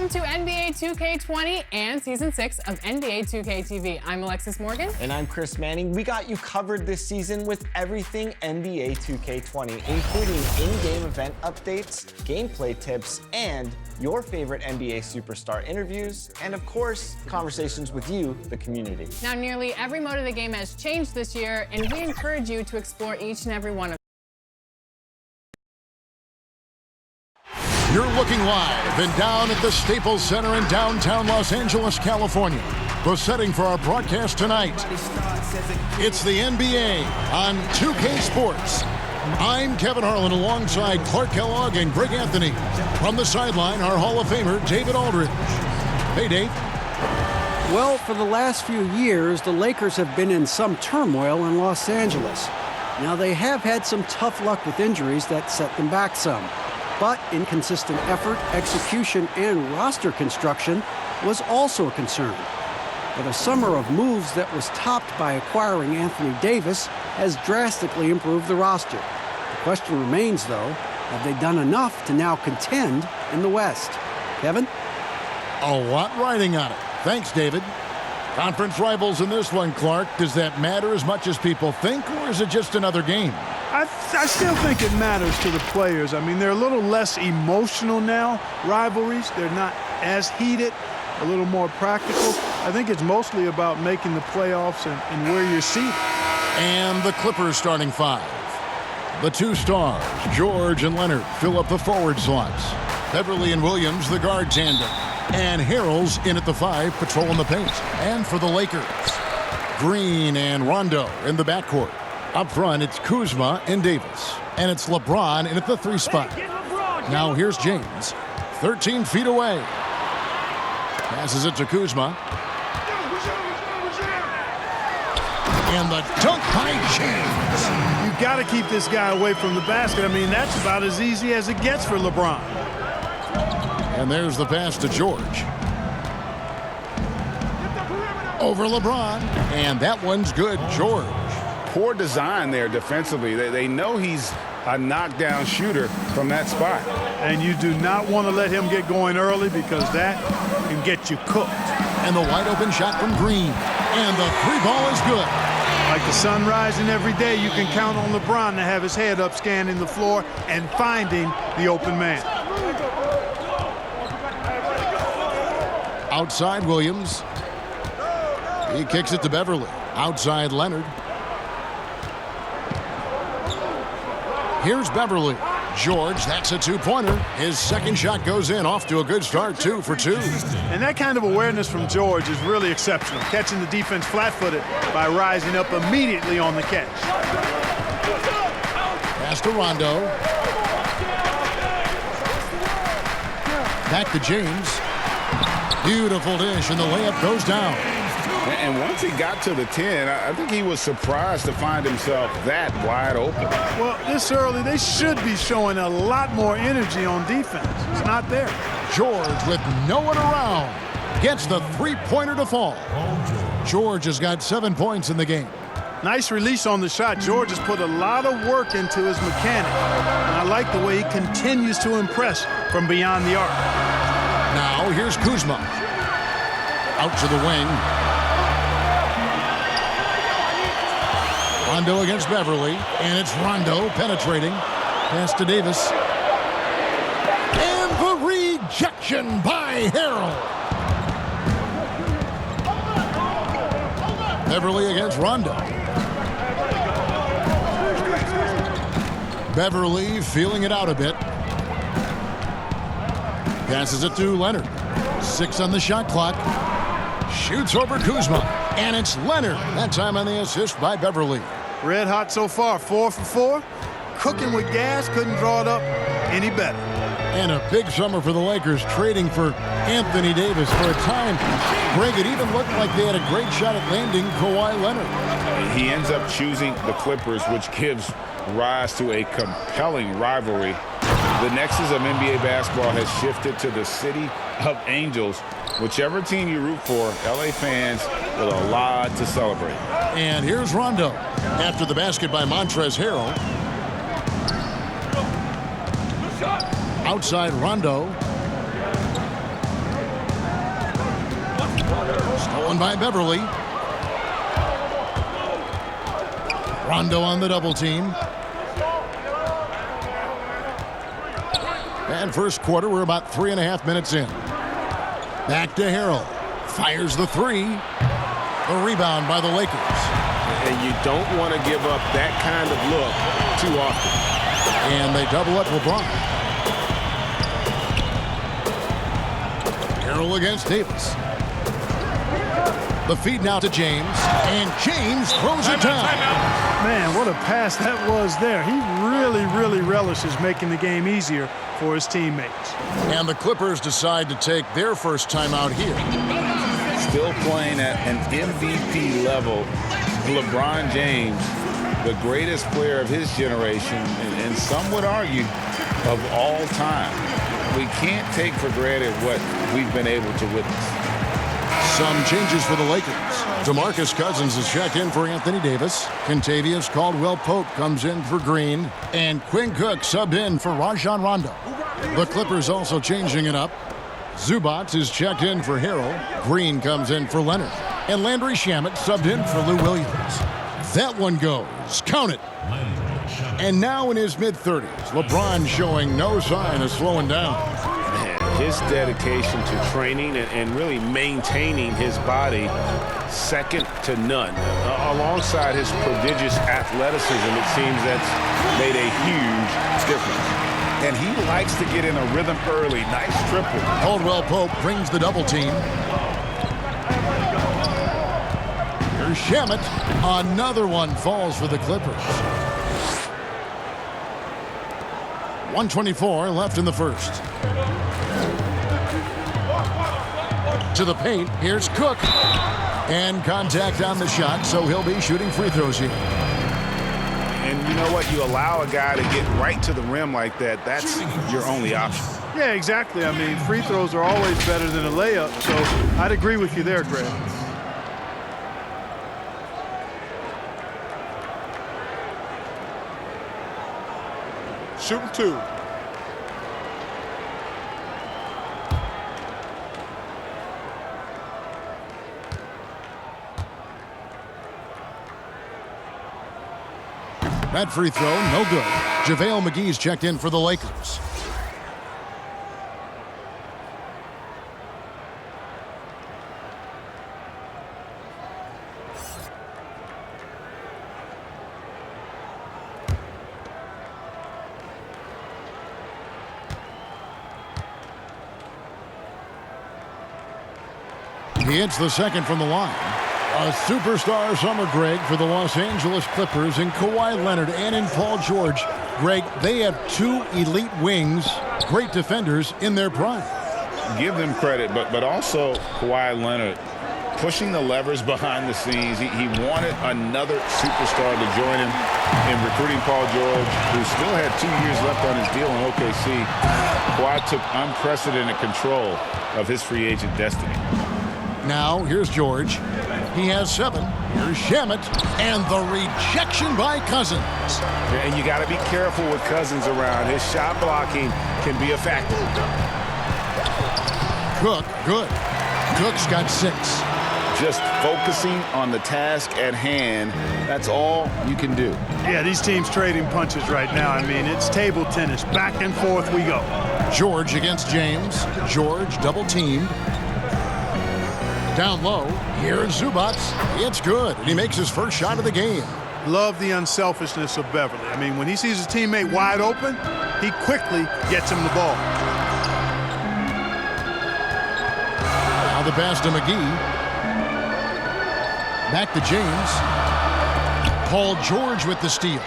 Welcome to NBA 2K20 and Season 6 of NBA 2K TV. I'm Alexis Morgan. And I'm Chris Manning. We got you covered this season with everything NBA 2K20, including in-game event updates, gameplay tips, and your favorite NBA superstar interviews, and of course, conversations with you, the community. Now, nearly every mode of the game has changed this year, and we encourage you to explore each and every one of them. You're looking live and down at the Staples Center in downtown Los Angeles, California. The setting for our broadcast tonight. It's the NBA on 2K Sports. I'm Kevin Harlan alongside Clark Kellogg and Greg Anthony. From the sideline, our Hall of Famer, David Aldridge. Hey, Dave. Well, for the last few years, the Lakers have been in some turmoil in Los Angeles. Now, they have had some tough luck with injuries that set them back some. But inconsistent effort, execution, and roster construction was also a concern. But a summer of moves that was topped by acquiring Anthony Davis has drastically improved the roster. The question remains, though, have they done enough to now contend in the West? Kevin? A lot riding on it. Thanks, David. Conference rivals in this one, Clark. Does that matter as much as people think, or is it just another game? I still think it matters to the players. I mean, they're a little less emotional now, rivalries. They're not as heated, a little more practical. I think it's mostly about making the playoffs and where you're seated. And the Clippers starting five. The two stars, George and Leonard, fill up the forward slots. Beverly and Williams, the guard tandem. And Harrell's in at the five, patrolling the paint. And for the Lakers, Green and Rondo in the backcourt. Up front, it's Kuzma and Davis. And it's LeBron in at the three spot. Now here's James, 13 feet away. Passes it to Kuzma. And the dunk by James. You got to keep this guy away from the basket. I mean, that's about as easy as it gets for LeBron. And there's the pass to George. Over LeBron. And that one's good, George. Poor design there defensively. They know he's a knockdown shooter from that spot. And you do not want to let him get going early because that can get you cooked. And the wide open shot from Green. And the three ball is good. Like the sun rising every day, you can count on LeBron to have his head up scanning the floor and finding the open man. Outside Williams. He kicks it to Beverly. Outside Leonard. Here's Beverly. George, that's a two-pointer. His second shot goes in, off to a good start, 2 for 2. And that kind of awareness from George is really exceptional, catching the defense flat-footed by rising up immediately on the catch. Pass to Rondo. Back to James. Beautiful dish, and the layup goes down. And once he got to the 10, I think he was surprised to find himself that wide open. Well, this early, they should be showing a lot more energy on defense. It's not there. George, with no one around, gets the three-pointer to fall. George has got 7 points in the game. Nice release on the shot. George has put a lot of work into his mechanics. And I like the way he continues to impress from beyond the arc. Now, here's Kuzma. Out to the wing. Rondo against Beverly, and it's Rondo penetrating. Pass to Davis. And the rejection by Harrell. Beverly against Rondo. Beverly feeling it out a bit. Passes it to Leonard. 6 on the shot clock. Shoots over Kuzma. And it's Leonard. That time on the assist by Beverly. Red hot so far, 4 for 4. Cooking with gas, couldn't draw it up any better. And a big summer for the Lakers, trading for Anthony Davis for a time. Greg, it even looked like they had a great shot at landing Kawhi Leonard. He ends up choosing the Clippers, which gives rise to a compelling rivalry. The nexus of NBA basketball has shifted to the city of angels. Whichever team you root for, LA fans with a lot to celebrate. And here's Rondo. After the basket by Montrezl Harrell. Outside Rondo. Stolen by Beverly. Rondo on the double team. And first quarter, we're about 3.5 minutes in. Back to Harrell. Fires the three. A rebound by the Lakers. And you don't want to give up that kind of look too often. And they double up LeBron. Harrell against Davis. The feed now to James. And James throws it down. Man, what a pass that was there. He really relishes making the game easier for his teammates. And the Clippers decide to take their first timeout here. Still playing at an MVP level. LeBron James, the greatest player of his generation, and some would argue of all time. We can't take for granted what we've been able to witness. Some changes for the Lakers. DeMarcus Cousins is checked in for Anthony Davis. Kentavious Caldwell-Pope comes in for Green. And Quinn Cook subbed in for Rajon Rondo. The Clippers also changing it up. Zubac is checked in for Harrell. Green comes in for Leonard. And Landry Shamet subbed in for Lou Williams. That one goes. Count it. And now in his mid-30s, LeBron showing no sign of slowing down. His dedication to training and really maintaining his body, second to none. Alongside his prodigious athleticism, it seems that's made a huge difference. And he likes to get in a rhythm early. Nice triple. Caldwell-Pope brings the double team. Here's Shamet. Another one falls for the Clippers. 1:24 left in the first. To the paint, here's Cook. And contact on the shot, so he'll be shooting free throws here. And you know what? You allow a guy to get right to the rim like that, that's your only option. Yeah, exactly. I mean, free throws are always better than a layup, so I'd agree with you there, Greg. Shooting two. That free throw, no good. JaVale McGee's checked in for the Lakers. He hits the second from the line. A superstar summer, Greg, for the Los Angeles Clippers in Kawhi Leonard and in Paul George. Greg, they have two elite wings, great defenders in their prime. Give them credit, but also Kawhi Leonard pushing the levers behind the scenes. He wanted another superstar to join him in recruiting Paul George, who still had 2 years left on his deal in OKC. Kawhi took unprecedented control of his free agent destiny. Now, here's George. He has 7. Here's Shamet. And the rejection by Cousins. And you got to be careful with Cousins around. His shot blocking can be a factor. Cook, good. Cook's got 6. Just focusing on the task at hand, that's all you can do. Yeah, these teams trading punches right now. I mean, it's table tennis. Back and forth we go. George against James. George double teamed. Down low, here's Zubac. It's good, and he makes his first shot of the game. Love the unselfishness of Beverly. I mean, when he sees his teammate wide open, he quickly gets him the ball. Now the pass to McGee. Back to James. Paul George with the steal.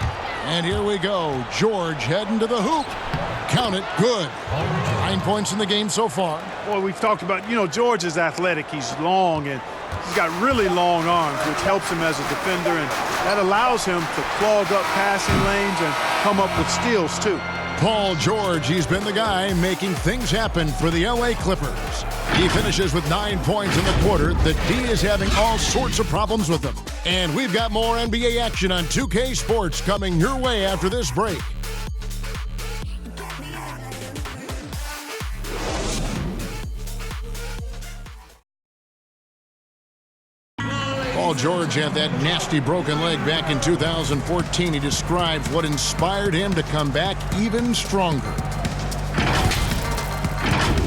And here we go. George heading to the hoop. Count it, good. 9 points in the game so far. Boy, we've talked about, George is athletic. He's long, and he's got really long arms, which helps him as a defender, and that allows him to clog up passing lanes and come up with steals, too. Paul George, he's been the guy making things happen for the LA Clippers. He finishes with 9 points in the quarter. The D is having all sorts of problems with him. And we've got more NBA action on 2K Sports coming your way after this break. Paul George had that nasty broken leg back in 2014. He describes what inspired him to come back even stronger.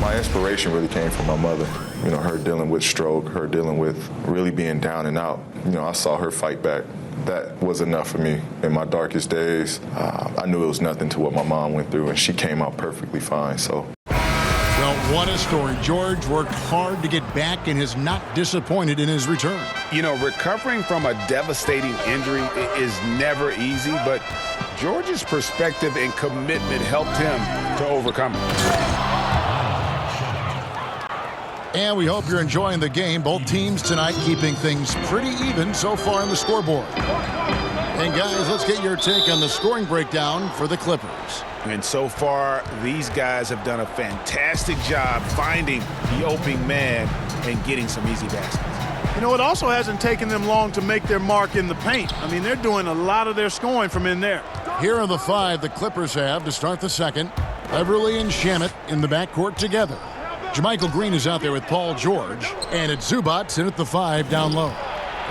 My inspiration really came from my mother. You know, her dealing with stroke, her dealing with really being down and out. You know, I saw her fight back. That was enough for me in my darkest days. I knew it was nothing to what my mom went through, and she came out perfectly fine. So. Well, what a story. George worked hard to get back and is not disappointed in his return. You know, recovering from a devastating injury is never easy, but George's perspective and commitment helped him to overcome it. And we hope you're enjoying the game. Both teams tonight keeping things pretty even so far on the scoreboard. And guys, let's get your take on the scoring breakdown for the Clippers. And so far, these guys have done a fantastic job finding the opening man and getting some easy baskets. You know, it also hasn't taken them long to make their mark in the paint. I mean, they're doing a lot of their scoring from in there. Here are the five the Clippers have to start the second. Beverly and Shamet in the backcourt together. Jermichael Green is out there with Paul George. And it's Zubats in at the 5 down low.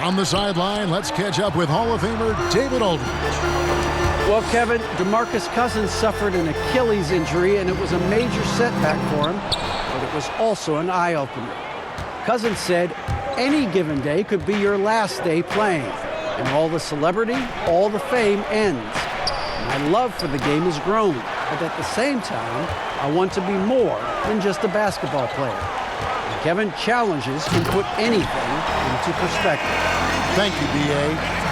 On the sideline, let's catch up with Hall of Famer David Aldridge. Well, Kevin, DeMarcus Cousins suffered an Achilles injury, and it was a major setback for him, but it was also an eye-opener. Cousins said, any given day could be your last day playing, and all the celebrity, all the fame ends. My love for the game has grown, but at the same time, I want to be more than just a basketball player. And Kevin, challenges can put anything into perspective. Thank you, B.A.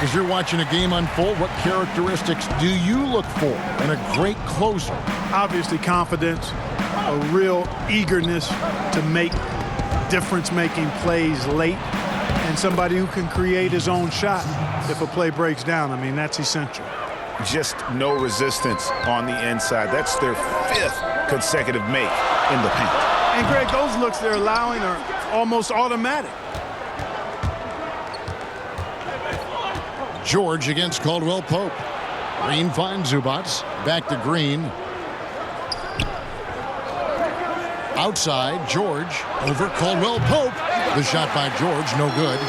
As you're watching a game unfold, what characteristics do you look for in a great closer? Obviously, confidence, a real eagerness to make difference-making plays late, and somebody who can create his own shot if a play breaks down. I mean, that's essential. Just no resistance on the inside. That's their 5th consecutive make in the paint. And, Greg, those looks they're allowing are almost automatic. George against Caldwell Pope. Green finds Zubats. Back to Green. Outside, George over Caldwell Pope. The shot by George, no good.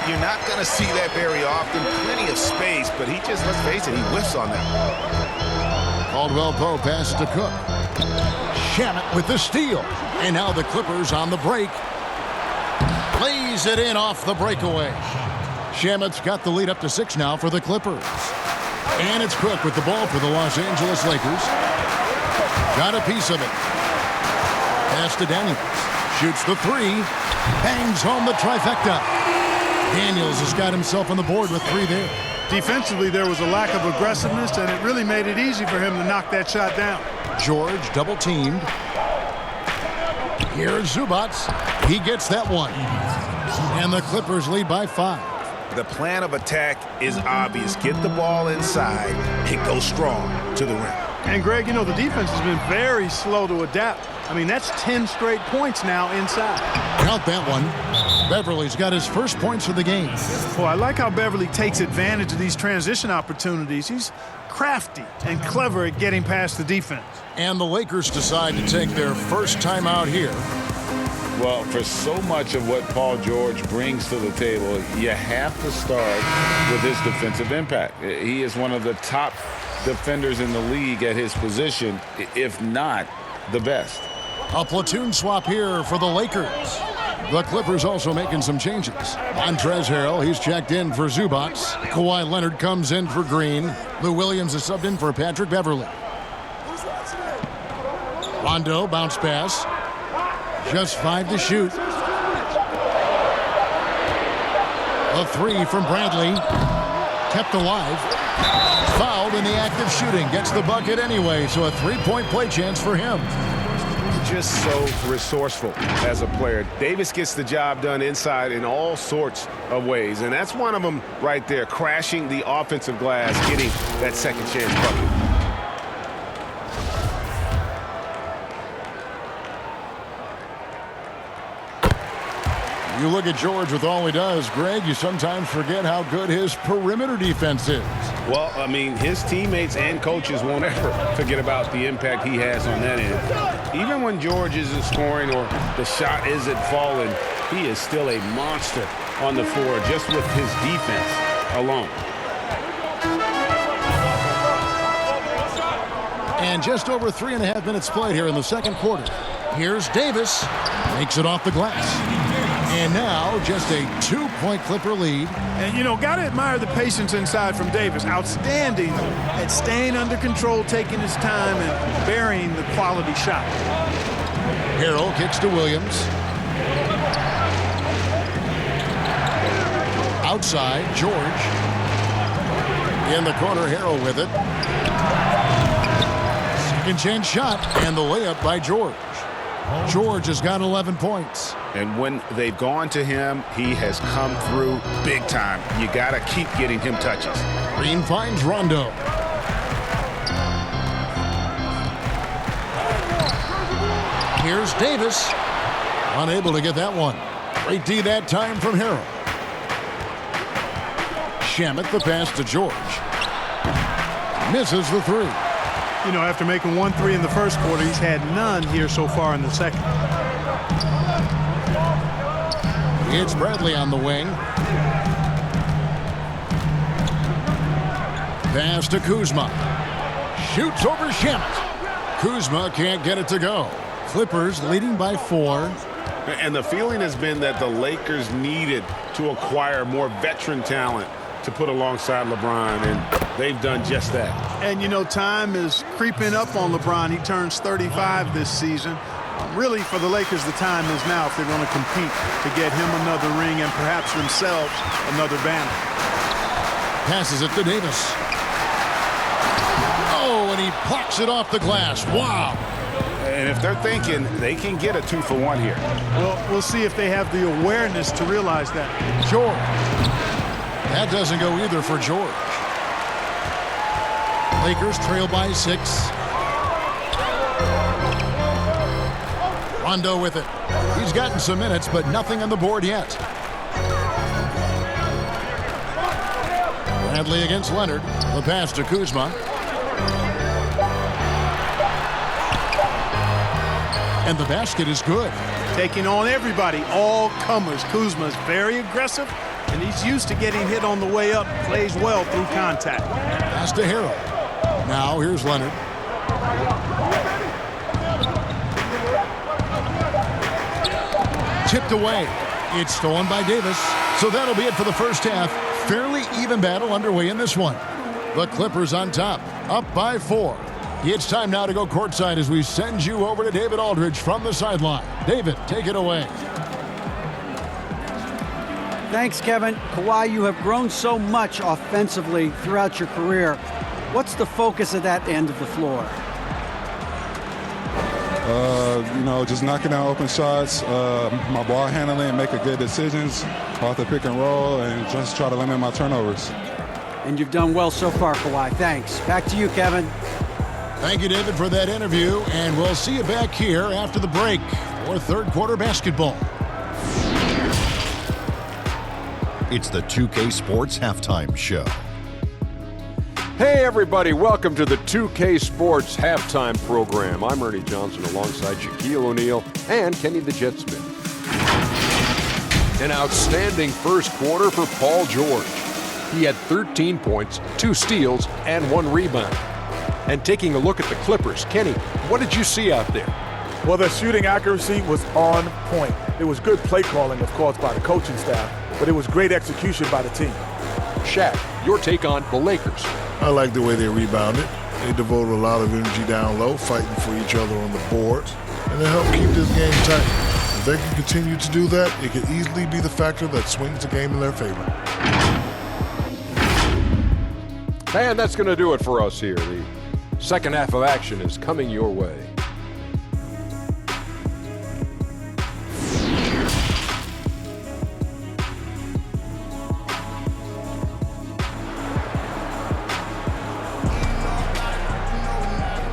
You're not going to see that very often. Plenty of space, but he just, let's face it, he whiffs on that. Caldwell Pope passes to Cook. Shamet with the steal. And now the Clippers on the break. Lays it in off the breakaway. Shamet's got the lead up to 6 now for the Clippers. And it's Cook with the ball for the Los Angeles Lakers. Got a piece of it. Pass to Daniels. Shoots the 3. Bangs home the trifecta. Daniels has got himself on the board with 3 there. Defensively, there was a lack of aggressiveness, and it really made it easy for him to knock that shot down. George double teamed. Here's Zubats. He gets that one. And the Clippers lead by 5. The plan of attack is obvious. Get the ball inside and go strong to the rim. And, Greg, you know, the defense has been very slow to adapt. I mean, that's 10 straight points now inside. Count that one. Beverly's got his first points of the game. Boy, I like how Beverly takes advantage of these transition opportunities. He's crafty and clever at getting past the defense. And the Lakers decide to take their first time out here. Well, for so much of what Paul George brings to the table, you have to start with his defensive impact. He is one of the top defenders in the league at his position, if not the best. A platoon swap here for the Lakers. The Clippers also making some changes. Montrezl Harrell, he's checked in for Zubats. Kawhi Leonard comes in for Green. Lou Williams is subbed in for Patrick Beverly. Rondo, bounce pass. Just 5 to shoot. A 3 from Bradley. Kept alive. Fouled in the act of shooting. Gets the bucket anyway, so a 3-point play chance for him. Just so resourceful as a player. Davis gets the job done inside in all sorts of ways, and that's one of them right there, crashing the offensive glass, getting that second chance bucket. You look at George with all he does, Greg, you sometimes forget how good his perimeter defense is. Well, I mean, his teammates and coaches won't ever forget about the impact he has on that end. Even when George isn't scoring or the shot isn't falling, he is still a monster on the floor just with his defense alone. And just over 3.5 minutes played here in the second quarter. Here's Davis, makes it off the glass. And now just a 2-point Clipper lead. And, you know, got to admire the patience inside from Davis. Outstanding at staying under control, taking his time, and burying the quality shot. Harrell kicks to Williams. Outside, George. In the corner, Harrell with it. Second chance shot, and the layup by George. George has got 11 points. And when they've gone to him, he has come through big time. You got to keep getting him touches. Green finds Rondo. Here's Davis. Unable to get that one. Great D that time from Harrell. Shamet the pass to George. Misses the three. You know, after making 1 3 in the first quarter, he's had none here so far in the second. It's Bradley on the wing. Pass to Kuzma. Shoots over Shamet. Kuzma can't get it to go. Clippers leading by 4. And the feeling has been that the Lakers needed to acquire more veteran talent to put alongside LeBron, and they've done just that. And, you know, time is creeping up on LeBron. He turns 35 this season. Really, for the Lakers, the time is now if they're going to compete to get him another ring and perhaps themselves another banner. Passes it to Davis. Oh, and he plucks it off the glass. Wow. And if they're thinking they can get a 2-for-1 here. Well, we'll see if they have the awareness to realize that. George. That doesn't go either for George. Lakers trail by 6. Rondo with it. He's gotten some minutes, but nothing on the board yet. Bradley against Leonard. The pass to Kuzma. And the basket is good. Taking on everybody, all comers. Kuzma's very aggressive, and he's used to getting hit on the way up. Plays well through contact. Pass to Harrell. Now here's Leonard. Tipped away. It's stolen by Davis. So that'll be it for the first half. Fairly even battle underway in this one. The Clippers on top, up by 4. It's time now to go courtside as we send you over to David Aldridge from the sideline. David, take it away. Thanks, Kevin. Kawhi, you have grown so much offensively throughout your career. What's the focus of that end of the floor? You know, just knocking down open shots, my ball handling, making good decisions off the pick and roll, and just try to limit my turnovers. And you've done well so far, Kawhi. Thanks. Back to you, Kevin. Thank you, David, for that interview, and we'll see you back here after the break for third quarter basketball. It's the 2K Sports Halftime Show. Hey everybody, welcome to the 2K Sports Halftime Program. I'm Ernie Johnson alongside Shaquille O'Neal and Kenny the Jet Smith. An outstanding first quarter for Paul George. He had 13 points, 2 steals, and 1 rebound. And taking a look at the Clippers, Kenny, what did you see out there? Well, their shooting accuracy was on point. It was good play calling, of course, by the coaching staff, but it was great execution by the team. Shaq, your take on the Lakers. I like the way they rebounded. They devoted a lot of energy down low, fighting for each other on the boards, and they helped keep this game tight. If they can continue to do that, it could easily be the factor that swings the game in their favor. And that's going to do it for us here. The second half of action is coming your way.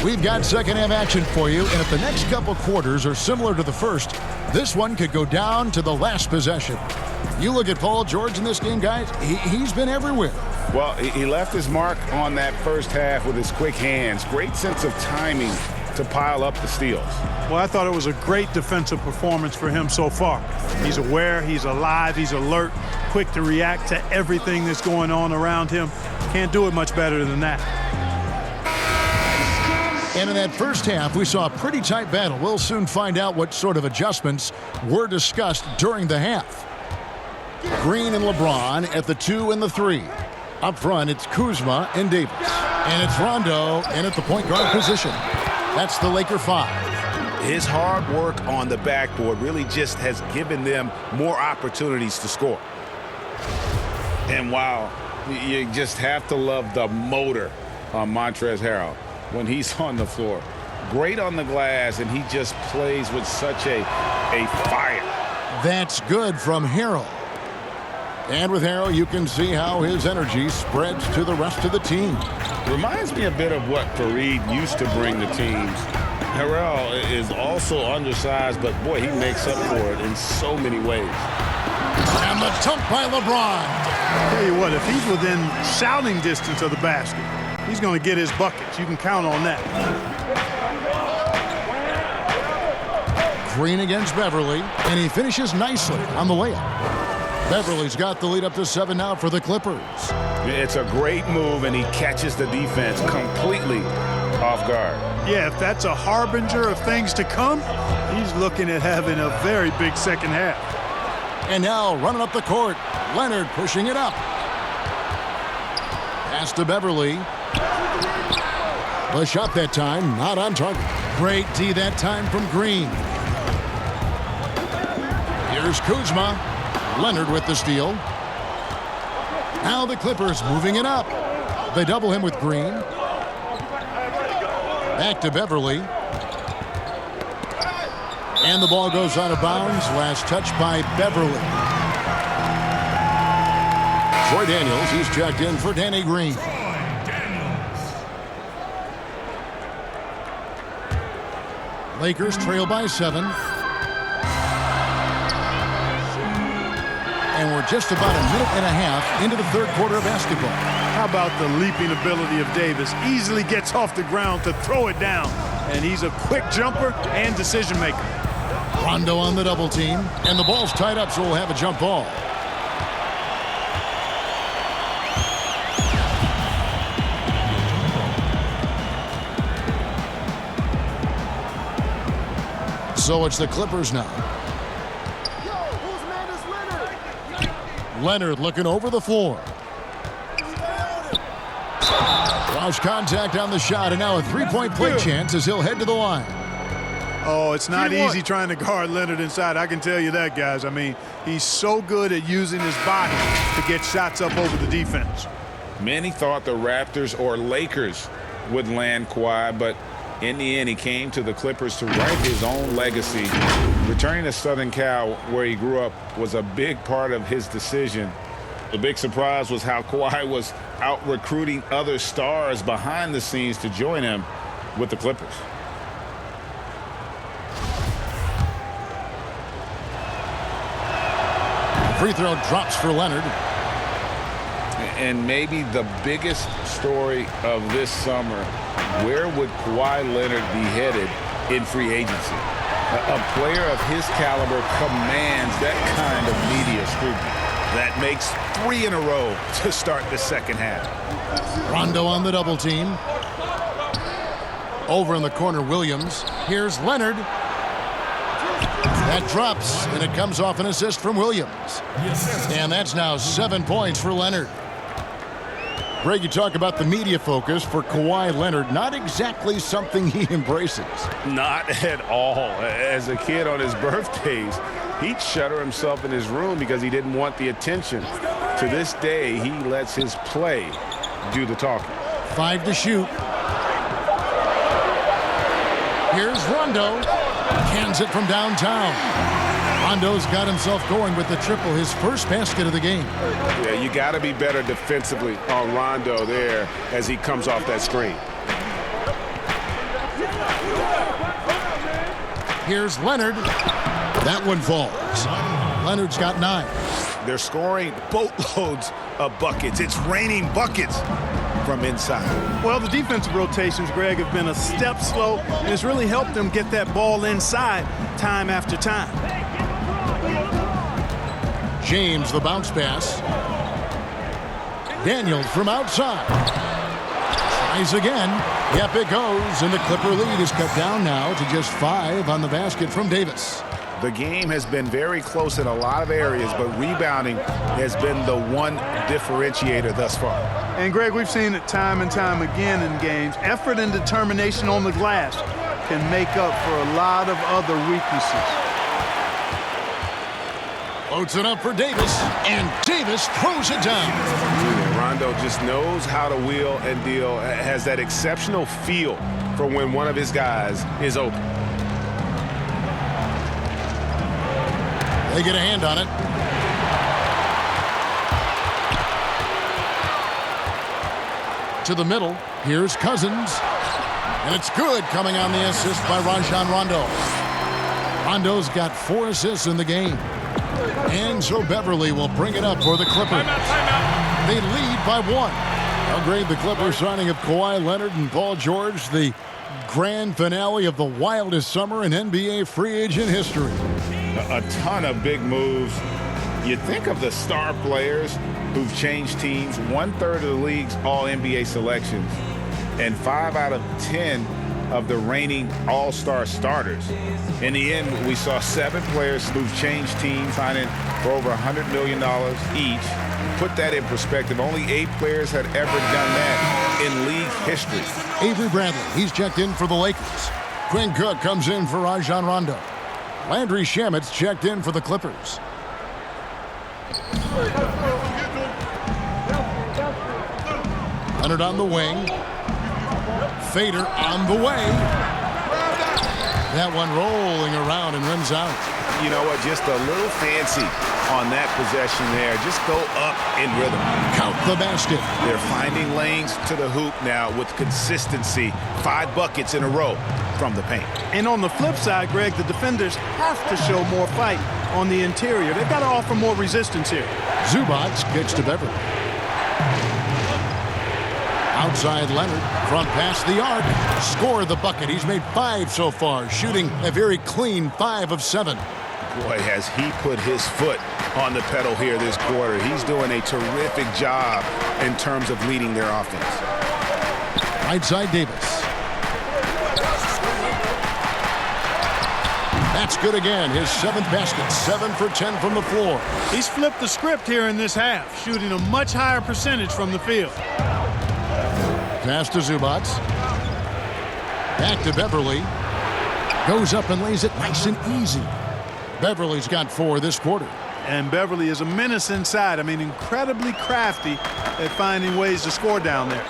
We've got second half action for you, and if the next couple quarters are similar to the first, this one could go down to the last possession. You look at Paul George in this game, guys, he's been everywhere. Well, he left his mark on that first half with his quick hands. Great sense of timing to to pile up the steals. Well, I thought it was a great defensive performance for him so far. He's aware, he's alive, he's alert, quick to react to everything that's going on around him. Can't do it much better than that. And in that first half, we saw a pretty tight battle. We'll soon find out what sort of adjustments were discussed during the half. Green and LeBron at the 2 and the 3. Up front, it's Kuzma and Davis. And it's Rondo in at the point guard position. That's the Laker 5. His hard work on the backboard really just has given them more opportunities to score. And wow, you just have to love the motor on Montrezl Harrell when he's on the floor. Great on the glass, and he just plays with such a fire. That's good from Harrell. And with Harrell, you can see how his energy spreads to the rest of the team. Reminds me a bit of what Fareed used to bring the teams. Harrell is also undersized, but boy, he makes up for it in so many ways. And the dunk by LeBron. Tell you what, if he's within shouting distance of the basket, he's going to get his buckets. You can count on that. Green against Beverly, and he finishes nicely on the layup. Beverly's got the lead up to 7 now for the Clippers. It's a great move, and he catches the defense completely off guard. Yeah, if that's a harbinger of things to come, he's looking at having a very big second half. And now running up the court, Leonard pushing it up. Pass to Beverly. The shot that time, not on target. Great D that time from Green. Here's Kuzma. Leonard with the steal. Now the Clippers moving it up. They double him with Green. Back to Beverly. And the ball goes out of bounds. Last touch by Beverly. Troy Daniels, he's checked in for Danny Green. Lakers trail by 7. And we're just about a minute and a half into the third quarter of basketball. How about the leaping ability of Davis? Easily gets off the ground to throw it down. And he's a quick jumper and decision maker. Rondo on the double team. And the ball's tied up, so we'll have a jump ball. So it's the Clippers now. Leonard looking over the floor. Lost contact on the shot, and now a three-point play chance as he'll head to the line. Oh, it's not easy trying to guard Leonard inside. I can tell you that, guys. I mean, he's so good at using his body to get shots up over the defense. Many thought the Raptors or Lakers would land Kawhi, but in the end, he came to the Clippers to write his own legacy. Returning to Southern Cal, where he grew up, was a big part of his decision. The big surprise was how Kawhi was out recruiting other stars behind the scenes to join him with the Clippers. Free throw drops for Leonard. And maybe the biggest story of this summer, where would Kawhi Leonard be headed in free agency? A player of his caliber commands that kind of media scrutiny. That makes 3 in a row to start the second half. Rondo on the double team. Over in the corner, Williams. Here's Leonard. That drops, and it comes off an assist from Williams. And that's now 7 points for Leonard. Greg, you talk about the media focus for Kawhi Leonard. Not exactly something he embraces. Not at all. As a kid on his birthdays, he'd shutter himself in his room because he didn't want the attention. To this day, he lets his play do the talking. 5 to shoot. Here's Rondo. Cans it from downtown. Rondo's got himself going with the triple, his first basket of the game. Yeah, you got to be better defensively on Rondo there as he comes off that screen. Here's Leonard. That one falls. Leonard's got 9. They're scoring boatloads of buckets. It's raining buckets. from inside. Well, the defensive rotations, Greg, have been a step slow, and it's really helped them get that ball inside time after time. James, the bounce pass. Daniels from outside. Tries again. Yep, it goes, and the Clipper lead is cut down now to just 5 on the basket from Davis. The game has been very close in a lot of areas, but rebounding has been the one differentiator thus far. And, Greg, we've seen it time and time again in games. Effort and determination on the glass can make up for a lot of other weaknesses. Floats it up for Davis, and Davis throws it down. Rondo just knows how to wheel and deal, has that exceptional feel for when one of his guys is open. They get a hand on it. To the middle. Here's Cousins. And it's good, coming on the assist by Rajon Rondo. Rondo's got 4 assists in the game. And so Beverly will bring it up for the Clippers. They lead by 1. How great the Clippers signing of Kawhi Leonard and Paul George, the grand finale of the wildest summer in NBA free agent history. A ton of big moves. You think of the star players who've changed teams, 1/3 of the league's all-NBA selections, and 5 out of 10 of the reigning all-star starters. In the end, we saw 7 players who've changed teams, signing for over $100 million each. Put that in perspective, only 8 players had ever done that in league history. Avery Bradley, he's checked in for the Lakers. Quinn Cook comes in for Rajon Rondo. Landry Shamet's checked in for the Clippers. Leonard on the wing. Fader on the way. That one rolling around and rims out. You know what? Just a little fancy on that possession there. Just go up in rhythm. Count the basket. They're finding lanes to the hoop now with consistency. 5 buckets in a row from the paint. And on the flip side, Greg, the defenders have to show more fight on the interior. They've got to offer more resistance here. Zubac gets to Beverly. Outside Leonard, front past the arc, score the bucket. He's made 5 so far, shooting a very clean 5 of 7. Boy, has he put his foot on the pedal here this quarter. He's doing a terrific job in terms of leading their offense. Right side Davis. That's good again. His 7th basket, 7 for 10 from the floor. He's flipped the script here in this half, shooting a much higher percentage from the field. Pass to Zubac. Back to Beverly. Goes up and lays it nice and easy. Beverly's got 4 this quarter. And Beverly is a menace inside. I mean, incredibly crafty at finding ways to score down there.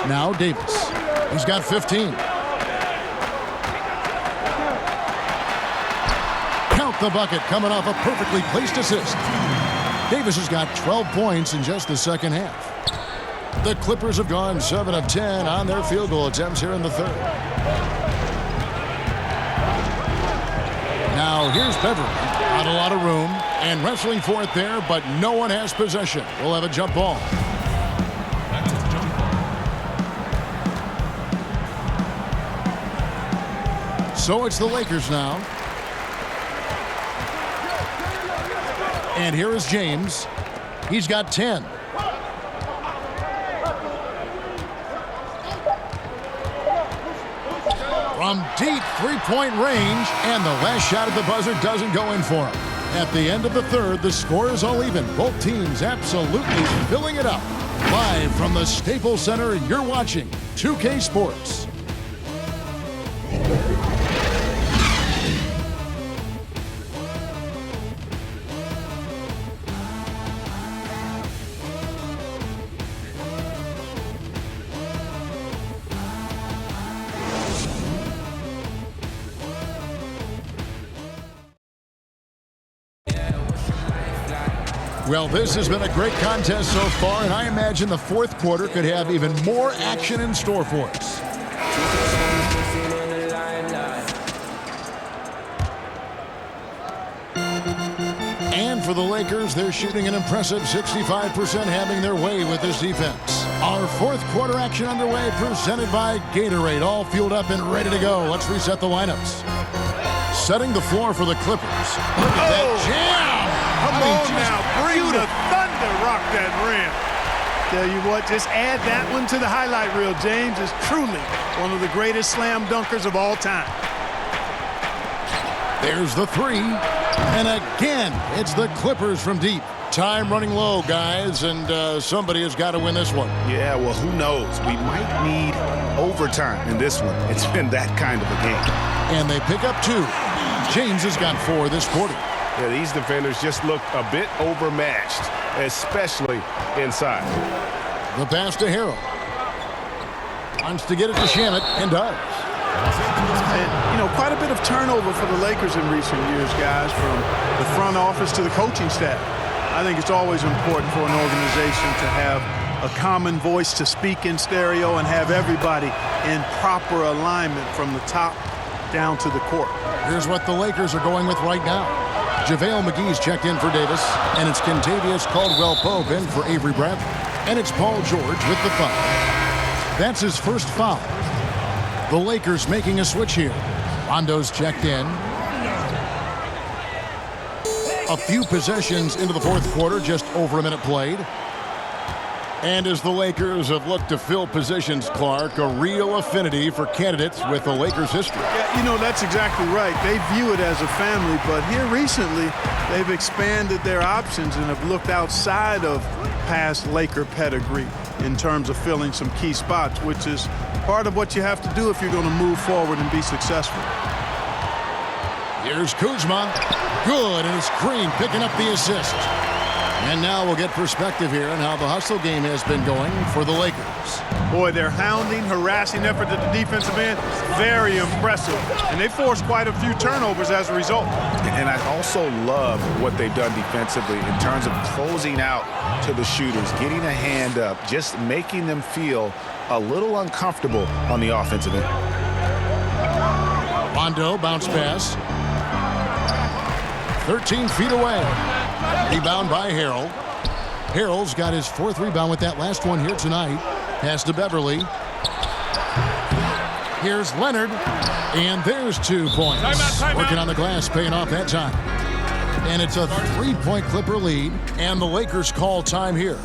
Now Davis. He's got 15. Count the bucket, coming off a perfectly placed assist. Davis has got 12 points in just the second half. The Clippers have gone 7 of 10 on their field goal attempts here in the 3rd. Now here's Beverly. Not a lot of room and wrestling for it there, but no one has possession. We'll have a jump ball. So it's the Lakers now. And here is James. He's got 10. From deep 3-point range, and the last shot at the buzzer doesn't go in for him. At the end of the 3rd, the score is all even. Both teams absolutely filling it up. Live from the Staples Center, you're watching 2K Sports. Well, this has been a great contest so far, and I imagine the 4th quarter could have even more action in store for us. And for for the Lakers, they're shooting an impressive 65%, having their way with this defense. Our fourth quarter action underway, presented by Gatorade, all fueled up and ready to go. Let's reset the lineups. Setting the floor for the Clippers. Look at that jam! Come on now, bring the thunder, rock that rim. Tell you what, just add that one to the highlight reel. James is truly one of the greatest slam dunkers of all time. There's the three. And again, it's the Clippers from deep. Time running low, guys, and somebody has got to win this one. Yeah, well, who knows? We might need overtime in this one. It's been that kind of a game. And they pick up two. James has got 4 this quarter. Yeah, these defenders just look a bit overmatched, especially inside. The pass to Harrell. Wants to get it to Shamet, and does. And, you know, quite a bit of turnover for the Lakers in recent years, guys, from the front office to the coaching staff. I think it's always important for an organization to have a common voice to speak in stereo and have everybody in proper alignment from the top down to the court. Here's what the Lakers are going with right now. JaVale McGee's checked in for Davis, and it's Kentavious Caldwell-Pope in for Avery Bradley. And it's Paul George with the foul. That's his first foul. The Lakers making a switch here. Rondo's checked in. A few possessions into the fourth quarter, just over a minute played. And as the Lakers have looked to fill positions, Clark, a real affinity for candidates with the Lakers' history. Yeah, you know, that's exactly right. They view it as a family, but here recently, they've expanded their options and have looked outside of past Laker pedigree in terms of filling some key spots, which is part of what you have to do if you're going to move forward and be successful. Here's Kuzma. Good, and it's Green picking up the assist. And now we'll get perspective here on how the hustle game has been going for the Lakers. Boy, their hounding, harassing effort at the defensive end, very impressive. And they forced quite a few turnovers as a result. And I also love what they've done defensively in terms of closing out to the shooters, getting a hand up, just making them feel a little uncomfortable on the offensive end. Rondo, bounce pass. 13 feet away. Rebound by Harrell. Harrell's got his 4th rebound with that last one here tonight. Pass to Beverly. Here's Leonard. And there's 2 points. Timeout. Working on the glass, paying off that time. And it's a 3-point Clipper lead. And the Lakers call time here.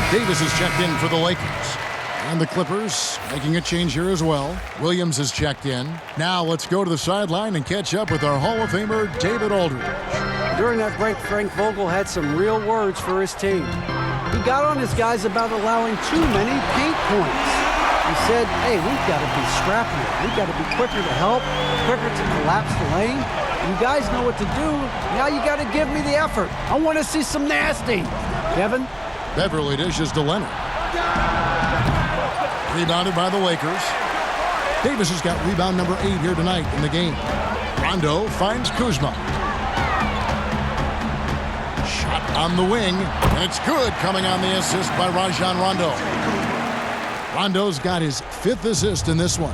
Davis is checked in for the Lakers. And the Clippers making a change here as well. Williams is checked in. Now let's go to the sideline and catch up with our Hall of Famer, David Aldridge. During that break, Frank Vogel had some real words for his team. He got on his guys about allowing too many paint points. He said, hey, we've got to be scrappier. We've got to be quicker to help, quicker to collapse the lane. You guys know what to do. Now you got to give me the effort. I want to see some nasty. Kevin? Beverly dishes to Leonard. Rebounded by the Lakers. Davis has got rebound number 8 here tonight in the game. Rondo finds Kuzma. Shot on the wing, and it's good, coming on the assist by Rajon Rondo. Rondo's got his 5th assist in this one.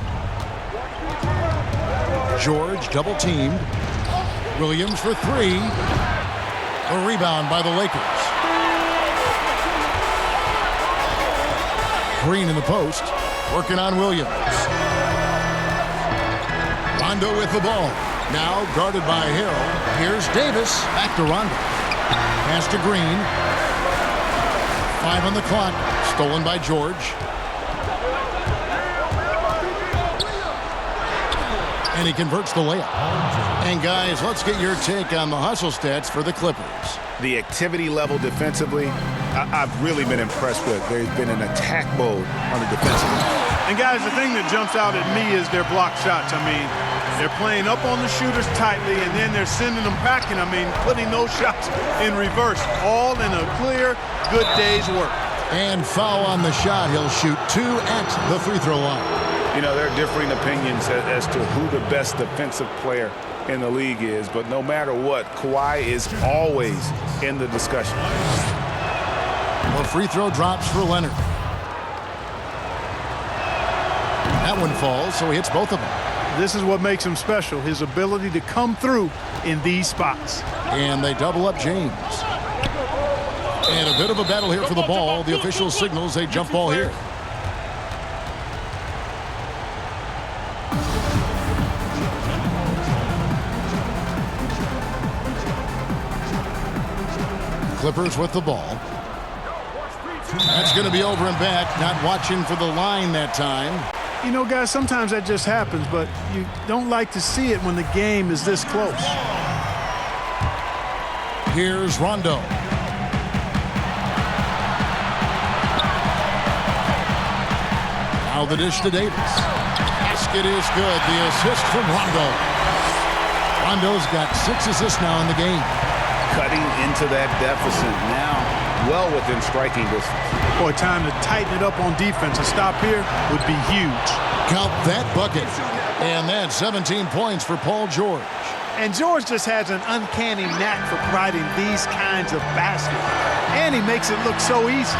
George double teamed. Williams for 3. A rebound by the Lakers. Green in the post, working on Williams. Rondo with the ball. Now guarded by Harrell. Here's Davis. Back to Rondo. Pass to Green. 5 on the clock. Stolen by George. And he converts the layup. And guys, let's get your take on the hustle stats for the Clippers. The activity level defensively, I've really been impressed with. There's been an attack mode on the defensive end. And guys, the thing that jumps out at me is their block shots. I mean, they're playing up on the shooters tightly, and then they're sending them packing. I mean, putting those shots in reverse, all in a clear, good day's work. And foul on the shot. He'll shoot 2 at the free throw line. You know, there are differing opinions as to who the best defensive player in the league is, but no matter what, Kawhi is always in the discussion. The free throw drops for Leonard. That one falls, so he hits both of them. This is what makes him special, his ability to come through in these spots. And they double up James. And a bit of a battle here for the ball. The official signals a jump ball here. Clippers with the ball. That's going to be over and back. Not watching for the line that time. You know, guys, sometimes that just happens, but you don't like to see it when the game is this close. Here's Rondo. Now the dish to Davis. Basket is good. The assist from Rondo. Rondo's got 6 assists now in the game. Cutting into that deficit now, well within striking distance. Boy, time to tighten it up on defense. A stop here would be huge. Count that bucket. And that's 17 points for Paul George. And George just has an uncanny knack for providing these kinds of baskets. And he makes it look so easy.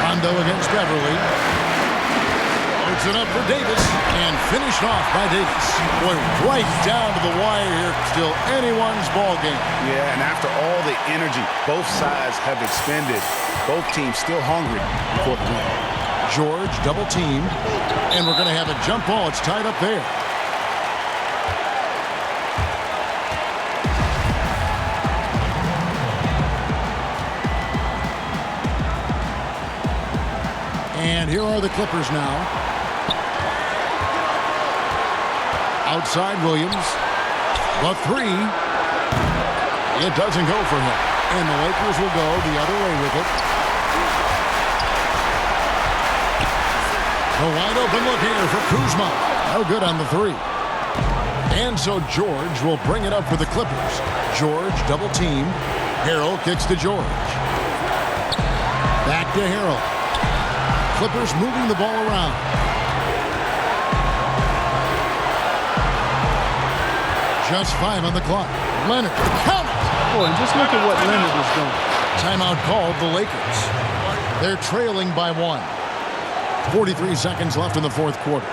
Rondo against Beverly. Puts it up for Davis and finished off by Davis. Boy, right down to the wire here. Still anyone's ball game. Yeah, and after all the energy both sides have expended, both teams still hungry for the win. George double teamed, and we're going to have a jump ball. It's tied up there. And here are the Clippers now. Outside Williams. The three. It doesn't go for him. And the Lakers will go the other way with it. A wide open look here for Kuzma. No good on the three. And so George will bring it up for the Clippers. George double teamed. Harrell kicks to George. Back to Harrell. Clippers moving the ball around. Just 5 on the clock. Leonard, count it! Boy, and just look at what Leonard is doing. Timeout called the Lakers. They're trailing by 1. 43 seconds left in the fourth quarter.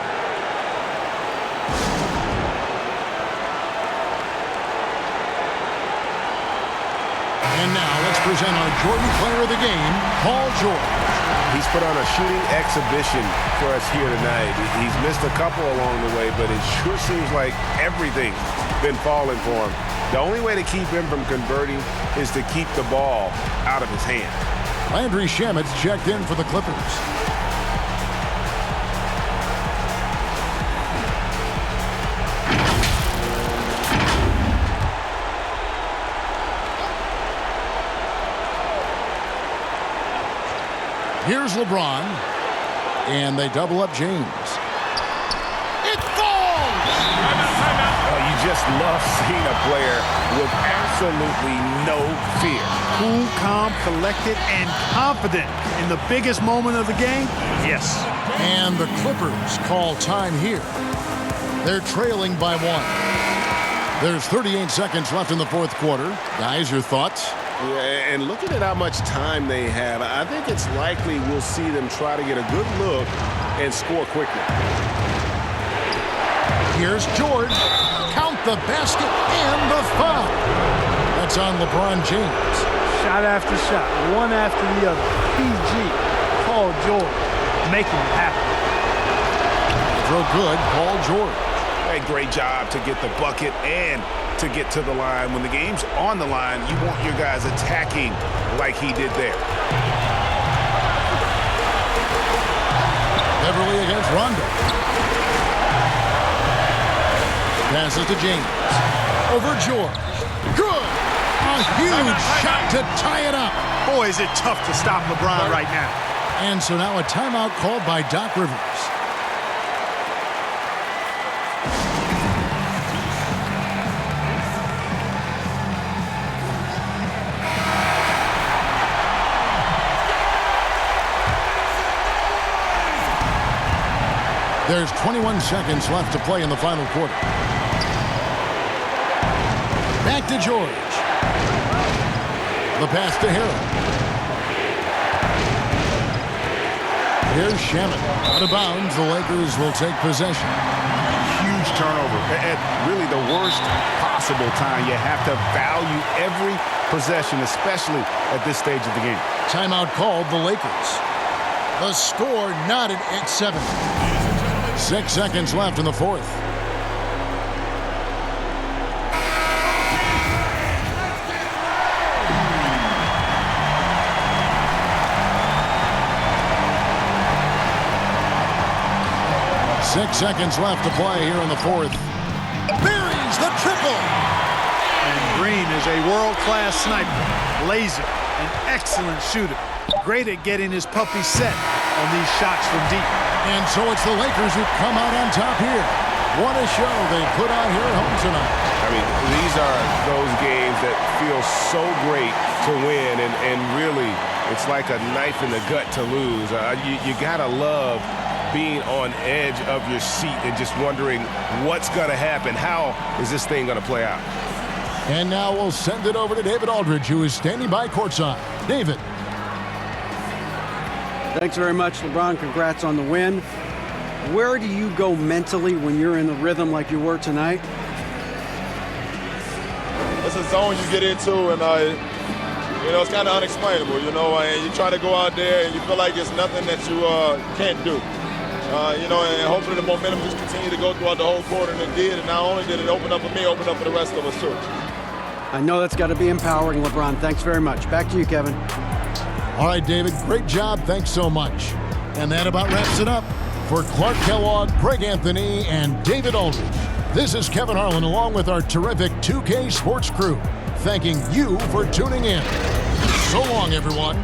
And now let's present our Jordan player of the game, Paul George. He's put on a shooting exhibition for us here tonight. He's missed a couple along the way, but it sure seems like everything's been falling for him. The only way to keep him from converting is to keep the ball out of his hand. Landry Shamit's checked in for the Clippers. Here's LeBron, and they double up James. It falls! Oh, you just love seeing a player with absolutely no fear. Cool, calm, collected, and confident in the biggest moment of the game. Yes. And the Clippers call time here. They're trailing by 1. There's 38 seconds left in the fourth quarter. Guys, your thoughts? Yeah, and looking at how much time they have, I think it's likely we'll see them try to get a good look and score quickly. Here's George. Count the basket and the foul. That's on LeBron James. Shot after shot, one after the other. PG, Paul George, making it happen. Throw good, Paul George. A great job to get the bucket and to get to the line. When the game's on the line, you want your guys attacking like he did there. Beverly against Rondo. Passes to James. Over George. Good. A huge shot to tie it up. Boy, is it tough to stop LeBron right now. And so now a timeout called by Doc Rivers. There's 21 seconds left to play in the final quarter. Back to George. The pass to Harrell. Here's Shaman. Out of bounds, the Lakers will take possession. Huge turnover at really the worst possible time. You have to value every possession, especially at this stage of the game. Timeout called the Lakers. The score knotted at 7. 6 seconds left in the fourth. Six seconds left to play here in the fourth. Buries the triple. And Green is a world-class sniper, laser, an excellent shooter. Great at getting his puppy set on these shots from deep. And so it's the Lakers who come out on top here. What a show they put on here at home tonight. I mean, these are those games that feel so great to win, and really, it's like a knife in the gut to lose. You gotta love being on edge of your seat and just wondering what's going to happen. How is this thing going to play out? And now we'll send it over to David Aldridge, who is standing by courtside. David. Thanks very much, LeBron. Congrats on the win. Where do you go mentally when you're in the rhythm like you were tonight? It's a zone you get into, and it's kind of unexplainable, and you try to go out there and you feel like it's nothing that you can't do. And hopefully the momentum just continue to go throughout the whole quarter, and it did. And not only did it open up for me, open up for the rest of us too. I know that's got to be empowering, LeBron. Thanks very much. Back to you, Kevin. All right, David, great job. Thanks so much. And that about wraps it up. For Clark Kellogg, Greg Anthony, and David Aldridge, this is Kevin Harlan along with our terrific 2K Sports crew, thanking you for tuning in. So long, everyone.